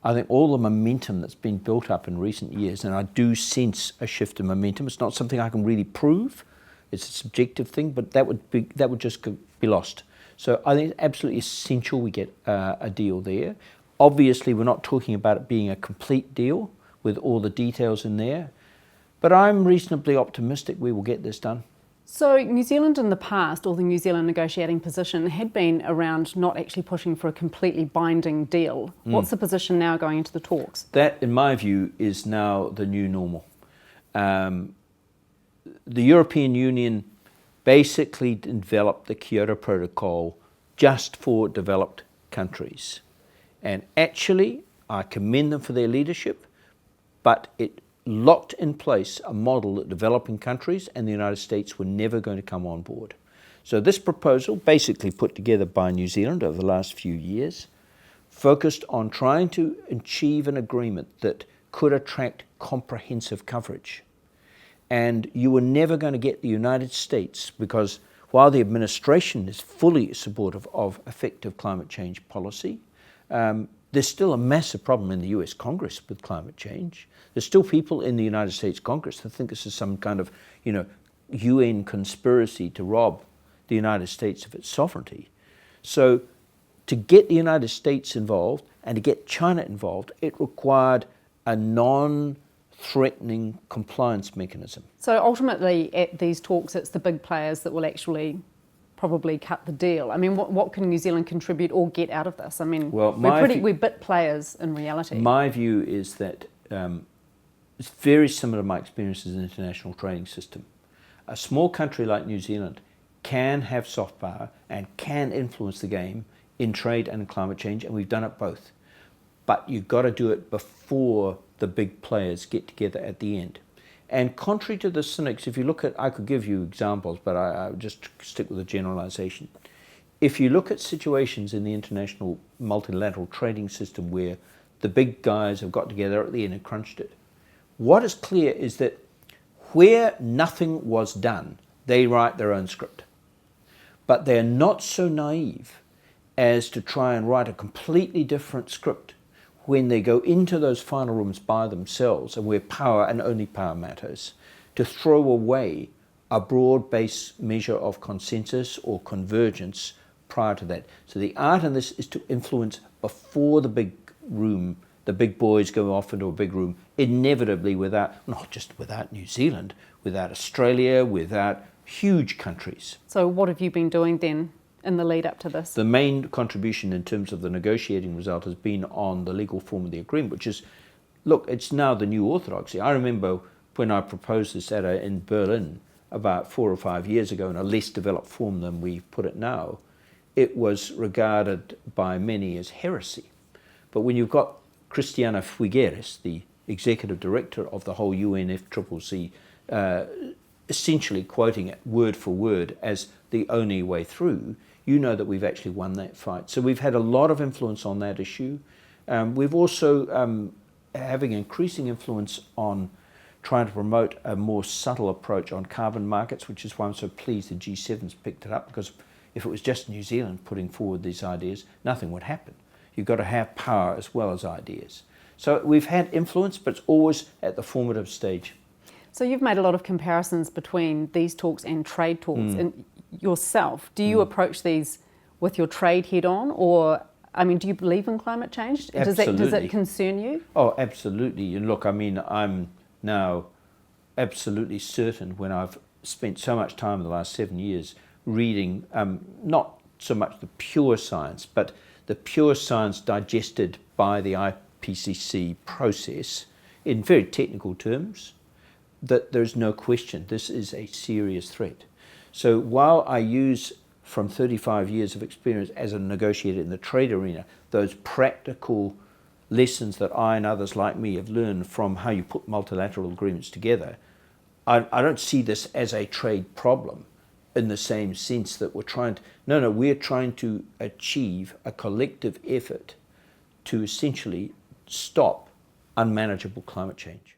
I think all the momentum that's been built up in recent years, and I do sense a shift in momentum. It's not something I can really prove. It's a subjective thing, but that would just be lost. So I think it's absolutely essential we get a deal there. Obviously, we're not talking about it being a complete deal with all the details in there, but I'm reasonably optimistic we will get this done. So New Zealand in the past, or the New Zealand negotiating position, had been around not actually pushing for a completely binding deal. What's the position now going into the talks? That, in my view, is now the new normal. The European Union basically developed the Kyoto Protocol just for developed countries. And actually, I commend them for their leadership, but it locked in place a model that developing countries and the United States were never going to come on board. So this proposal, basically put together by New Zealand over the last few years, focused on trying to achieve an agreement that could attract comprehensive coverage. And you were never going to get the United States, because while the administration is fully supportive of effective climate change policy, there's still a massive problem in the US Congress with climate change. There's still people in the United States Congress that think this is some kind of, UN conspiracy to rob the United States of its sovereignty. So to get the United States involved and to get China involved, it required a non-threatening compliance mechanism. So ultimately at these talks, it's the big players that will actually probably cut the deal. I mean, what can New Zealand contribute or get out of this? I mean, we're bit players in reality. My view is that it's very similar to my experiences in the international trading system. A small country like New Zealand can have soft power and can influence the game in trade and in climate change, and we've done it both. But you've got to do it before the big players get together at the end. And contrary to the cynics, if you look at, I could give you examples, but I would just stick with a generalization. If you look at situations in the international multilateral trading system where the big guys have got together at the end and crunched it, what is clear is that where nothing was done, they write their own script. But they're not so naive as to try and write a completely different script when they go into those final rooms by themselves and where power and only power matters, to throw away a broad-based measure of consensus or convergence prior to that. So the art in this is to influence before the big room, the big boys go off into a big room, inevitably not just without New Zealand, without Australia, without huge countries. So what have you been doing then in the lead up to this? The main contribution in terms of the negotiating result has been on the legal form of the agreement, which is, look, it's now the new orthodoxy. I remember when I proposed this in Berlin about 4 or 5 years ago in a less developed form than we put it now, it was regarded by many as heresy. But when you've got Christiana Figueres, the executive director of the whole UNFCCC, essentially quoting it word for word as the only way through, you know that we've actually won that fight. So we've had a lot of influence on that issue. We've also having increasing influence on trying to promote a more subtle approach on carbon markets, which is why I'm so pleased the G7's picked it up, because if it was just New Zealand putting forward these ideas, nothing would happen. You've got to have power as well as ideas. So we've had influence, but it's always at the formative stage. So you've made a lot of comparisons between these talks and trade talks. And yourself, do you approach these with your trade head on, or, I mean, do you believe in climate change? Absolutely. Does it concern you? Oh, absolutely. And look, I mean, I'm now absolutely certain, when I've spent so much time in the last 7 years reading not so much the pure science, but the pure science digested by the IPCC process in very technical terms, that there's no question this is a serious threat. So while I use from 35 years of experience as a negotiator in the trade arena, those practical lessons that I and others like me have learned from how you put multilateral agreements together, I don't see this as a trade problem in the same sense that we're trying to, we're trying to achieve a collective effort to essentially stop unmanageable climate change.